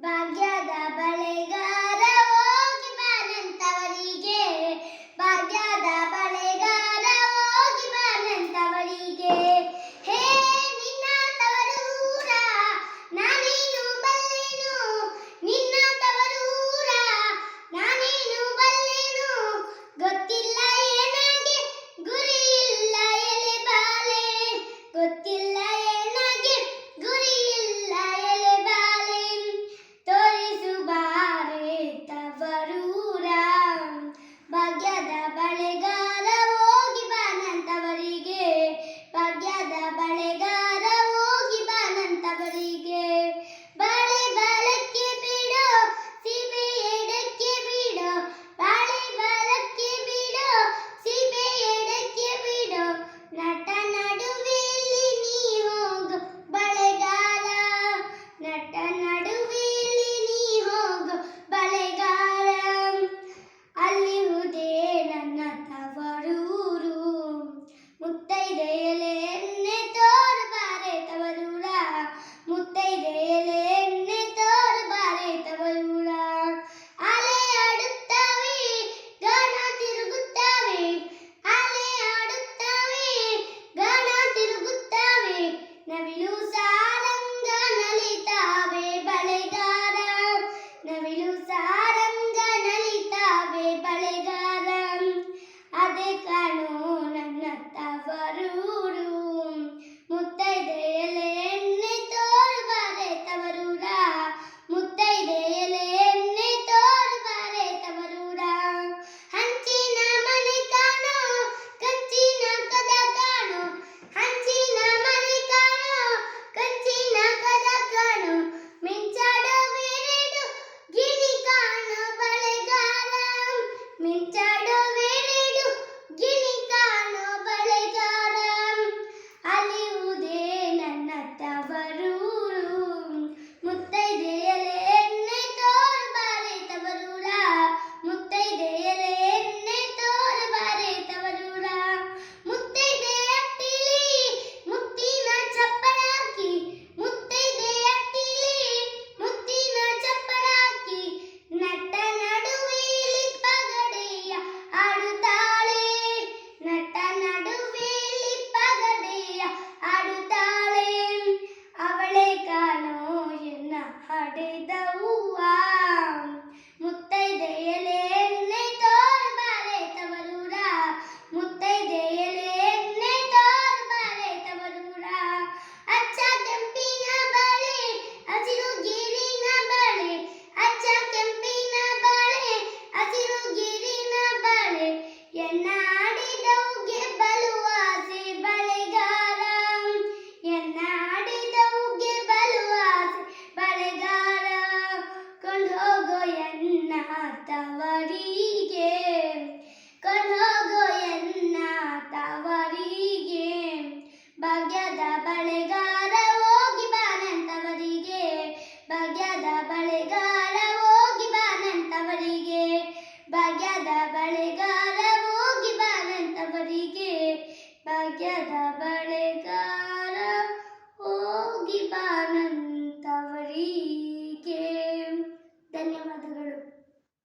ಭಾಗ್ಯದ ಬಳೆಗಾರ ಹೋಗಿ ಬಾನಂತವರಿಗೆ, ಭಾಗ್ಯದ ಬಳೆಗಾರ ಹೋಗಿ ಬಾನಂತವರಿಗೆ. ಹೇ ನಿನ್ನ ತವರೂರ ನಾನೇನು ಬಲ್ಲೆನು, ನಿನ್ನ ತವರೂರ ನಾನೇನು ಬಲ್ಲೆನು, ಗೊತ್ತಿಲ್ಲ ಏನಾಗೆ ಗುರಿ ಇಲ್ಲ ಎಲೆ ಬಾಲೆ, ಗೊತ್ತಿಲ್ಲ ಏನಾಗೆ ಗುರಿ ಇಲ್ಲ ಎಲೆ ಬಾಲೆ. ತೋರಿಸು ಬಾರೆ ತವರೂರ, ಭಾಗ್ಯದ ಬಳೆಗಾರ ಹೋಗಿ ಬಾನಂತವರಿಗೆ, ಭಾಗ್ಯದ ಬಳೆಗಾರ ಹೋಗಿ ಬಾನಂತವರಿಗೆ. ಬಾಳೆ ಬಾಲಕ್ಕೆ ಬಿಡೋ ಸೀಬೆ ಎಡಕ್ಕೆ ಬಿಡೋ, ಬಾಳೆ ಬಾಲಕ್ಕೆ ಬಿಡೋ ಸೀಬೆ ಎಡಕ್ಕೆ ಬಿಡೋ, ನಟ ನಡುವೆಯಲ್ಲಿ ನೀ ಹೋಗು ಬಳೆಗಾರ, ನಟ ನಡುವೆಯಲ್ಲಿ ನೀ ಹೋಗು ಬಳೆಗಾರ. ಅಲ್ಲಿರುವುದೇ ನನ್ನ ತವರೂರು, ಮುತ್ತೈದೆ ಎಲೆ ಎಣ್ಣೆ ತೋರು ಬಾರೆ ತವರೂರ, ಮುತ್ತೈದೆ ಎಲೆ ಎಣ್ಣೆ ತೋರು ಬಾರೆ ತವರೂರ. ಅಲೆ ಆಡುತ್ತವೆ ಗಾನ ತಿರುಗುತ್ತವೆ, ಅಲೆ ಆಡುತ್ತವೆ ಗಾನ ತಿರುಗುತ್ತವೆ, ನವಿಲು ಸಾರಂಗ ನಲಿತಾವೆ ಬಳೆಗಾರ, ನವಿಲು ಸಾರಂಗ ನಲಿತಾವೆ ಬಳೆಗಾರ. ಅದೇ ಕಾಣೋ ನನ್ನ ತವರೂರು, ಮುತ್ತೈದೆ ಎಲೆ ಎಣ್ಣೆ ತೋರು ಬಾರೆ ತವರೂರ, ಮುತ್ತೈದೆ ಎಲೆ ಎಣ್ಣೆ ತೋರು ಬಾರೆ ತವರೂರ. ಹಂಚಿನ ಮನೆ ಕಾಣೋ ಕಂಚಿನ ಕದ ಕಾಣೋ, ಹಂಚಿನ ಮನೆ ಕಾಣೋ ಕಂಚಿನ ಕದ ಕಾಣೋ, ಮಿಂಚಾಡುವೆರಡು ಗಿಣಿ ಕಾಣೋ ಬಳೆಗಾರ, ಮಿಂಚಾಡುವೆರಡು ಗಿಣಿ ಕಾಣೋ ಬಳೆಗಾರ. ಅಲಿಯುವುದೇ ನನ್ನ ತವರೂರು, ಮುತ್ತೈದೆ ಎಲೆ ಎಣ್ಣೆ ತೋರು ಬಾರೆ ತವರೂರ, ಮುತ್ತೈದೆ ಎಲೆ ಎಣ್ಣೆ ತೋರು ಬಾರೆ ತವರೂರ. ಮುತ್ತೈದೆ ಅಟ್ಟಿಲಿ ಮುತ್ತಿನ ಚಪ್ಪರ ಹಾಕಿ, ಮುತ್ತೈದೆ ಅಟ್ಟಿಲಿ ಮುತ್ತಿನ ಚಪ್ಪರ ಹಾಕಿ, ನಟ್ಟ ನಡುವೆಯಲ್ಲಿ ಪಗಡೆಯ ಆಡುತ್ತಾಳೆ, ನಟ್ಟ ನಡುವೆಯಲ್ಲಿ ಪಗಡೆಯ ಆಡುತ್ತಾಳೆ. ಅವಳೇ ಕಾಣೋ ಎನ್ನ ಹಡೆದ ಹೂವ, ಮುತ್ತೈದೆ ಎಲೆ ಎಣ್ಣೆ ತೋರು ಬಾರೆ ತವರೂರ, ಮುತ್ತೈದೆ ಎಲೆ ಎಣ್ಣೆ ತೋರು ಬಾರೆ ತವರೂರ. ಅಚ್ಚ ಕೆಂಪಿನ ಬಾಳೆ ಹಸಿರು ಗಿರಿನ ಬಾಳೆ, ಅಚ್ಚ ಕೆಂಪಿನ ಬಾಳೆ ಹಸಿರು ಗಿರಿನ ಬಾಳೆ, ಎನ್ನ ಆಡಿದವುಗೆ ಬಲುವಾಸೆ ಬಳೆಗಾರ, ಎನ್ನ ಆಡಿದವುಗೆ ಬಲುವಾಸೆ ಬಳೆಗಾರ. ಕೊಂಡೋಗೋ ಎನ್ನ ತವರಿಗೆ, ಕೊಂಡೋಗೋ ಎನ್ನ ತವರಿಗೆ, ಭಾಗ್ಯದ ಬಳೆಗಾರ ಹೋಗಿ ಬಾನಂತವರಿಗೆ, ಭಾಗ್ಯದ ಬಳೆಗಾರ ಹೋಗಿ ಬಾನಂತವರಿಗೆ, ಭಾಗ್ಯದ ಬಳೆಗಾರ ಹೋಗಿ ಬಾನಂತವರಿಗೆ, ಭಾಗ್ಯದ